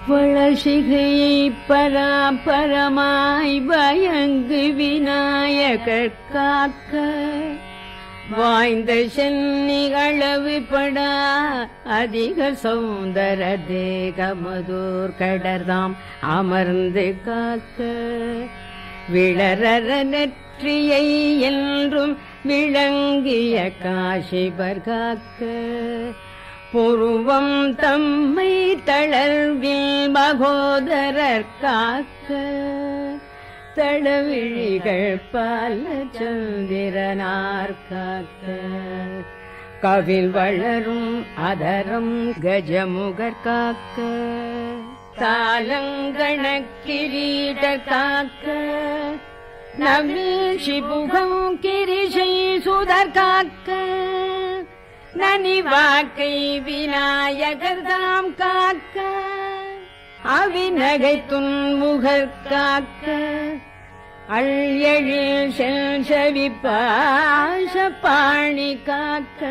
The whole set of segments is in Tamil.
வளசிகையை பராபரமாய் பயங்கு விநாயகர் காக்க வாய்ந்த சென்னிகளவு படா அதிக சௌந்தர தேகமதோர் கடர்தாம் அமர்ந்து காக்க விளரற நெற்றியை என்றும் விளங்கிய காசிபர் காக்க புருவம் தம்மை தளர்வில் மகோதரர் காக்க தடவிழிகள் பல சந்திரனார் காக்க கவில் வளரும் அதரம் கஜமுகர் காக்க தாலங்கண கிரீட காக்க நவில் சிபுகம் கிரிசை சுதர் காக்க நனிவாக்கை விநாயகர் தாம் காக்க அவிநகை துன்முகர் காக்க அழ்யழில் செல்சவிப்பாச பாணி காக்க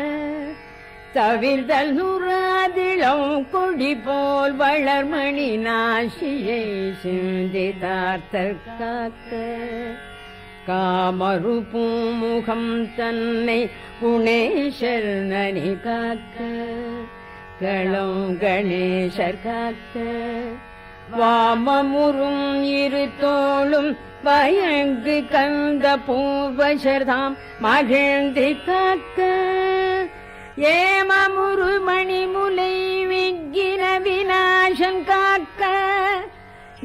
தவிர்தல் நுறாதிளம் கொடி போல் வளர்மணி நாசியை சிந்திதார்த்தர் காக்க காமரு பூமுகம் தன்னை குணேஷர் நனி காக்க களம் கணேசர் காக்க வாமமுறும் இரு தோளும் பயங்கு கந்த பூர்வசர்தாம் மகிழ்ந்து காக்க ஏமமுரு மணிமுலை விக்கின விநாசன் காக்க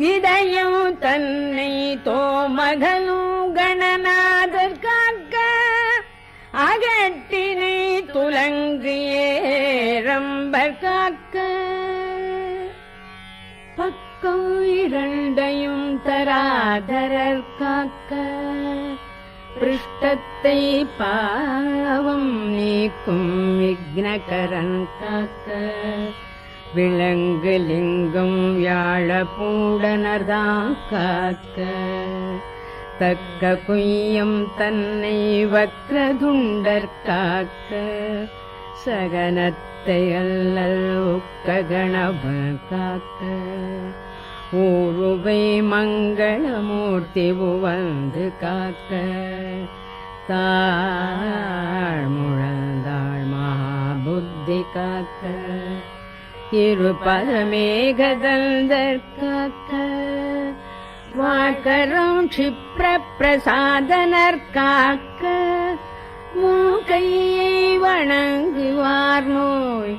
இதயம் தன்னை தோமகனும் கணநாதர் காக்க அகட்டினை துலங்கு ஏரம்பர் காக்க பக்கம் இரண்டையும் தராதரர் காக்க பிருஷ்டத்தை பாவம் நீக்கும் விக்னகரன் காக்க விலங்கு லிங்கம் வியாழ பூடனர்தான் காக்க தக்க குய்யம் தன்னை வக்ரதுண்டர் காக்க சகனத்தை அல்லல் உக்க கணபர் காக்க ஊருவை மங்களமூர்த்தி உவந்து காக்க தாழ்முழந்தாள் மகாபுத்தி காக்க இருபதமேகதந்தர் காக்க வாக்கரம் க்ஷிப்ர பிரசாதனர் காக்க மூக்கையை வணங்குவார் நோய்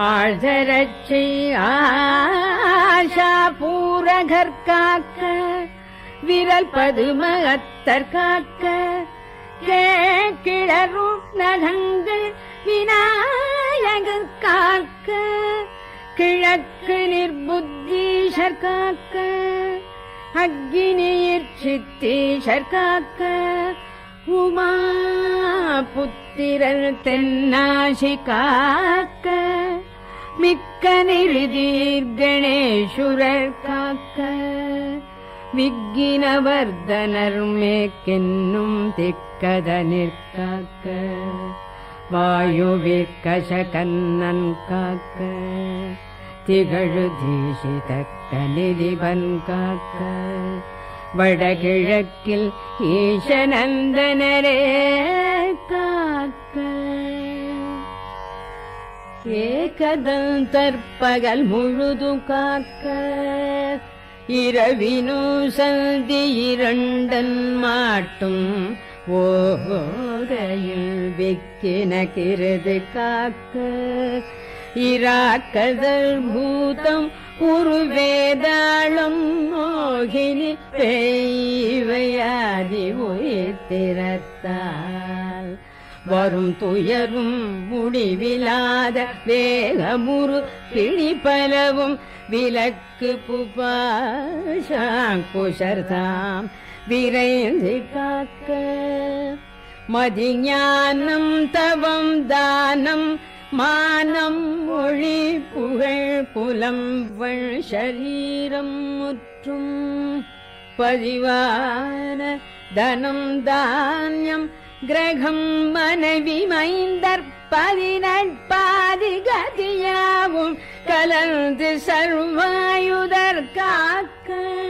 ஆழ்தரட்சை ஆஷா பூரகர் காக்க விரல் பதுமகத்தர் காக்க கிளரும் நகங்கள் விநாயகர் காக்க கிழக்கு நிர்புத்தீஷர் காக்க அக்னியிற் சித்தீஷர் காக்க உமா புத்திரர் தென்னாசி காக்க மிக்க நிருதீர் கணேசுரர் காக்க விக்கினவர்தனர் மேக்கென்னும் திக்கதனிற் காக்க வாயுவிற்கச கண்ணன் காக்க திகழு தீசிதக்க நிதிபன் காக்க வடகிழக்கில் ஈசநந்தனரே காக்க ஏகதந்தற்பகல் முழுது காக்க இரவினு சந்தி இரண்டன் மாட்டும் ஓகையில் விக்கின கிருது காக்க இராக்கதர் பூதம் உருவேதாளம் மோகினி பெய்வையாதி உயிர்த்திரத்தால் வரும் துயரும் முடிவிலாத வேகமுறு பிணிபலவும் விலக்கு புபாஷாங்குஷர்தாம் விரைந்து காக்க மதிஞானம் தவம் தானம் மானம் மொழி புகழ் புலம்பள் ஷரீரம் முற்றும் பதிவான தனம் தானியம் கிரகம் மனைவி மைந்தர் பதினட்பாதி கதியாவும் கலந்து சர்வாயுதர் காக்க